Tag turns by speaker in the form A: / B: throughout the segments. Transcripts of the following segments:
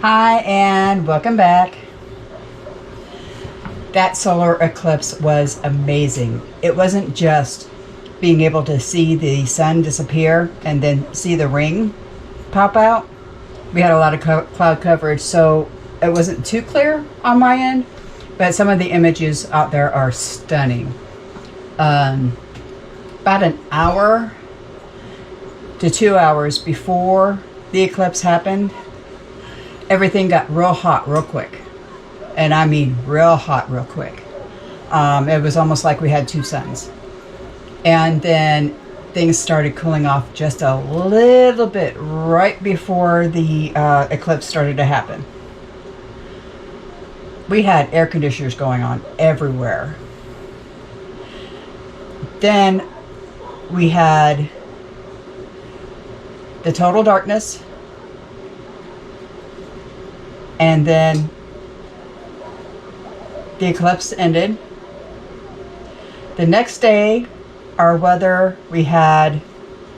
A: Hi and welcome back. That solar eclipse was amazing. It wasn't just being able to see the sun disappear and then see the ring pop out. We had a lot of cloud coverage, so it wasn't too clear on my end, but some of the images out there are stunning. About an hour to 2 hours before the eclipse happened, everything got real hot real quick. And I mean real hot real quick. It was almost like we had two suns. And then things started cooling off just a little bit right before the eclipse started to happen. We had air conditioners going on everywhere. Then we had the total darkness, and then the eclipse ended. The next day, our weather, we had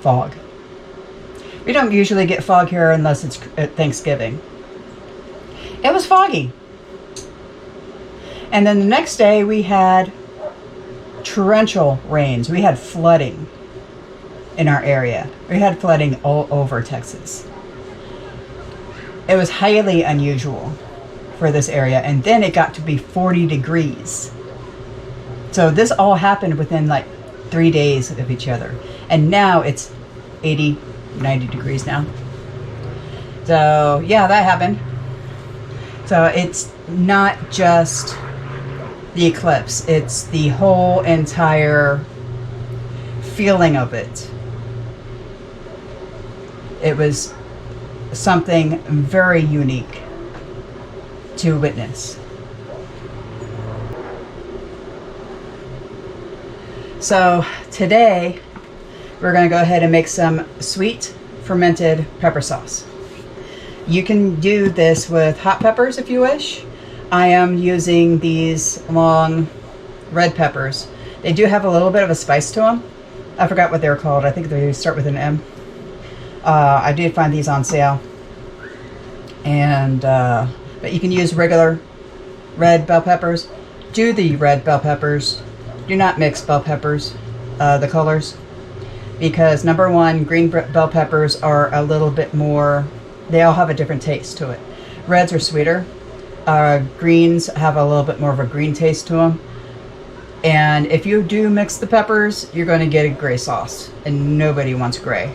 A: fog. We don't usually get fog here unless it's Thanksgiving. It was foggy. And then the next day, we had torrential rains. We had flooding in our area. We had flooding all over Texas. It was highly unusual for this area. And then it got to be 40 degrees. So this all happened within like 3 days of each other. And now it's 80, 90 degrees now. So yeah, that happened. So it's not just the eclipse. It's the whole entire feeling of it. It was something very unique to witness. So today we're going to go ahead and make some sweet fermented pepper sauce. You can do this with hot peppers if you wish. I am using these long red peppers. They do have a little bit of a spice to them. I forgot what they're called. I think they start with an M. I did find these on sale. And but you can use regular red bell peppers. Do the red bell peppers. Do not mix bell peppers, the colors, because number one, green bell peppers are a little bit more, they all have a different taste to it. Reds are sweeter. Greens have a little bit more of a green taste to them. And if you do mix the peppers, you're going to get a gray sauce, and nobody wants gray.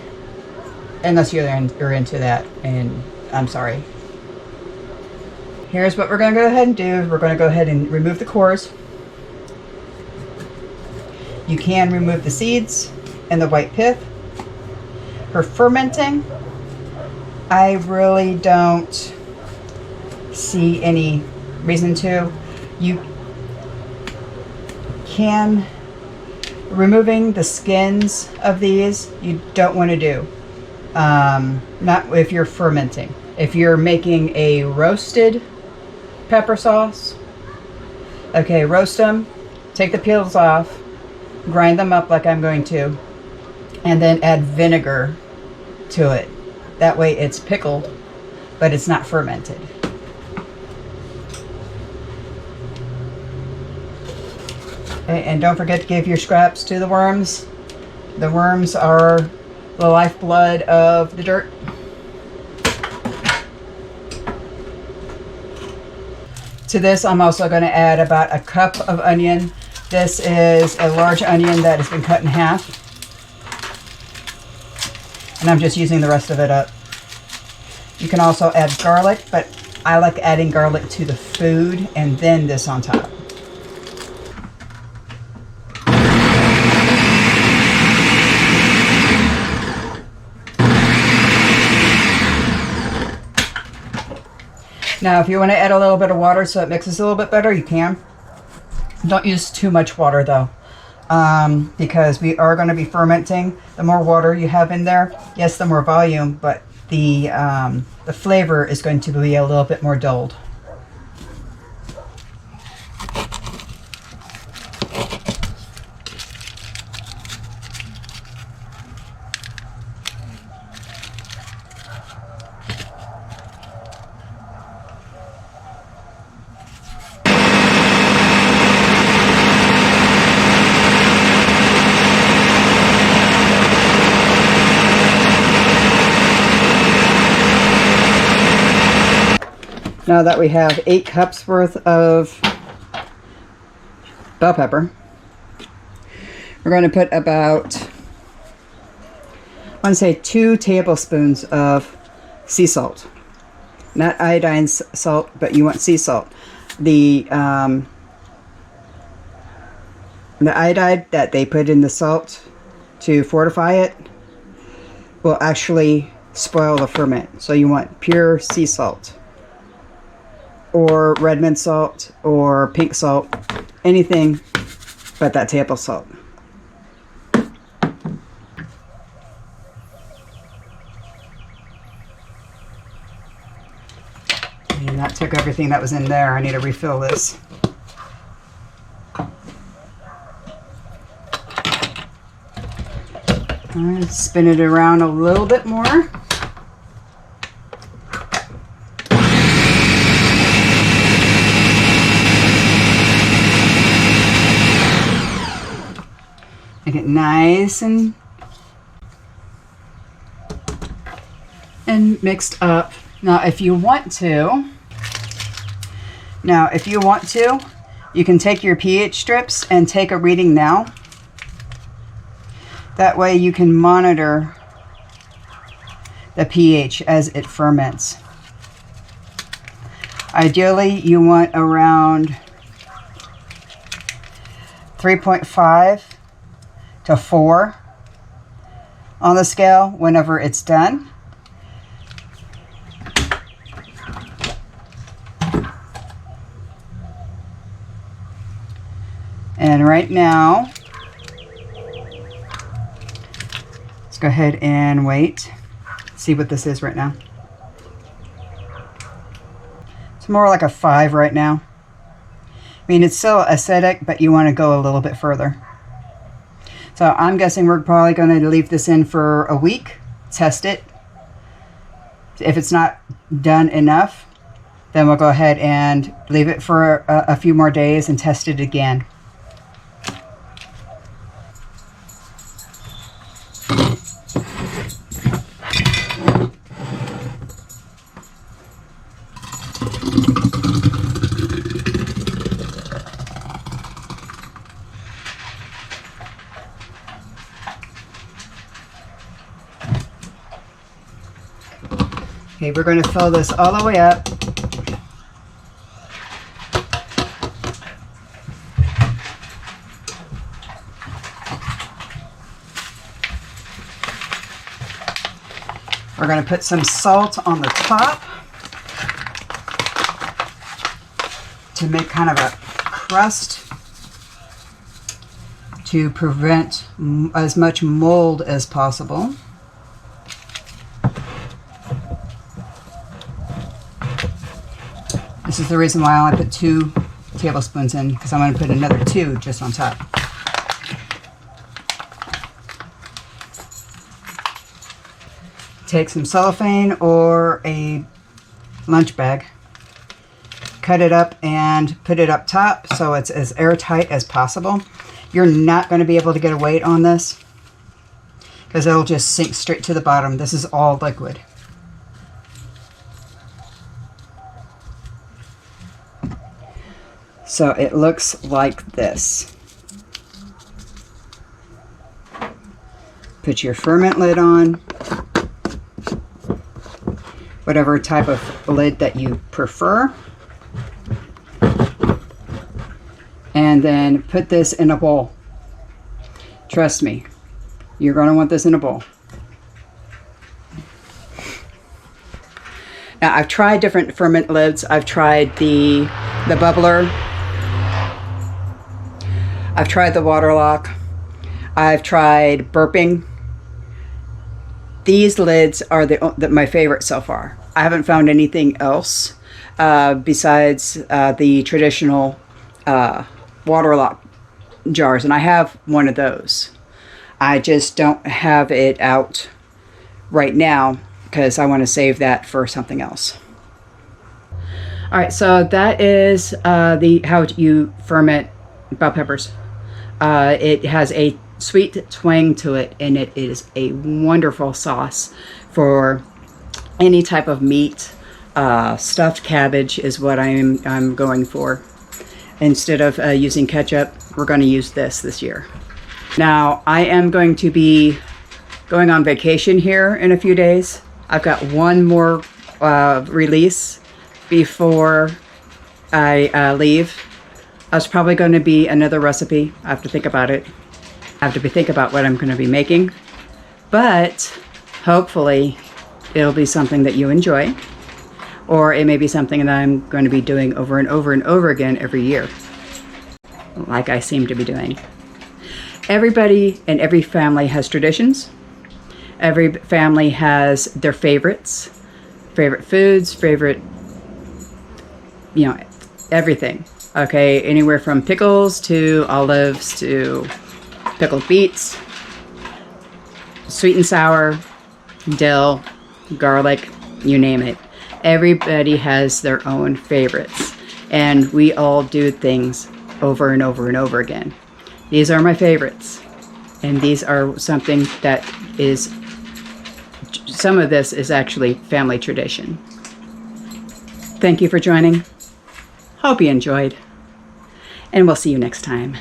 A: Unless you're into that, and I'm sorry. Here's what we're going to go ahead and do. We're going to go ahead and remove the cores. You can remove the seeds and the white pith. For fermenting, I really don't see any reason to. You can, removing the skins of these, you don't want to do. Not if you're fermenting. If you're making a roasted pepper sauce, okay, roast them, take the peels off, grind them up like I'm going to, and then add vinegar to it. That way it's pickled, but it's not fermented. Okay, and don't forget to give your scraps to the worms. The worms are the lifeblood of the dirt. To this, I'm also going to add about a cup of onion. This is a large onion that has been cut in half. And I'm just using the rest of it up. You can also add garlic, but I like adding garlic to the food and then this on top. Now, if you want to add a little bit of water so it mixes a little bit better, you can. Don't use too much water though, because we are going to be fermenting. The more water you have in there, yes, the more volume, but the flavor is going to be a little bit more dulled. Now that we have 8 cups worth of bell pepper, we're going to put about, I want to say 2 tablespoons of sea salt. Not iodine salt, but you want sea salt. The iodide that they put in the salt to fortify it will actually spoil the ferment. So you want pure sea salt, or red mint salt, or pink salt, anything but that table salt. And that took everything that was in there. I need to refill this. All right, spin it around a little bit more. Make it nice and mixed up. Now, if you want to, you can take your pH strips and take a reading now. That way you can monitor the pH as it ferments. Ideally, you want around 3.5 to 4 on the scale whenever it's done. And right now, let's go ahead and wait. See what this is right now. It's more like a 5 right now. I mean, it's still acidic, but you want to go a little bit further. So I'm guessing we're probably going to leave this in for a week, test it. If it's not done enough, then we'll go ahead and leave it for a few more days and test it again. Okay, we're going to fill this all the way up. We're going to put some salt on the top to make kind of a crust to prevent as much mold as possible. This is the reason why I only put 2 tablespoons in, because I'm going to put another 2 just on top. Take some cellophane or a lunch bag, cut it up and put it up top so it's as airtight as possible. You're not going to be able to get a weight on this because it'll just sink straight to the bottom. This is all liquid. So it looks like this. Put your ferment lid on, whatever type of lid that you prefer, and then put this in a bowl. Trust me, you're going to want this in a bowl. Now, I've tried different ferment lids. I've tried the bubbler. I've tried the water lock. I've tried burping. These lids are my favorite so far. I haven't found anything else besides the traditional water lock jars, and I have one of those. I just don't have it out right now because I want to save that for something else. All right, so that is how you ferment bell peppers. It has a sweet twang to it, and it is a wonderful sauce for any type of meat Stuffed cabbage is what I'm going for. Instead of using ketchup, we're going to use this year. Now, I am going to be going on vacation here in a few days. I've got one more release before I leave. It's probably going to be another recipe. I have to think about it. I have to think about what I'm going to be making. But hopefully it'll be something that you enjoy. Or it may be something that I'm going to be doing over and over and over again every year, like I seem to be doing. Everybody and every family has traditions. Every family has their favorites, favorite foods, favorite, everything. Okay, anywhere from pickles to olives to pickled beets, sweet and sour, dill, garlic, you name it. Everybody has their own favorites, and we all do things over and over and over again. These are my favorites, and these are something that is, some of this is actually family tradition. Thank you for joining. Hope you enjoyed, and we'll see you next time.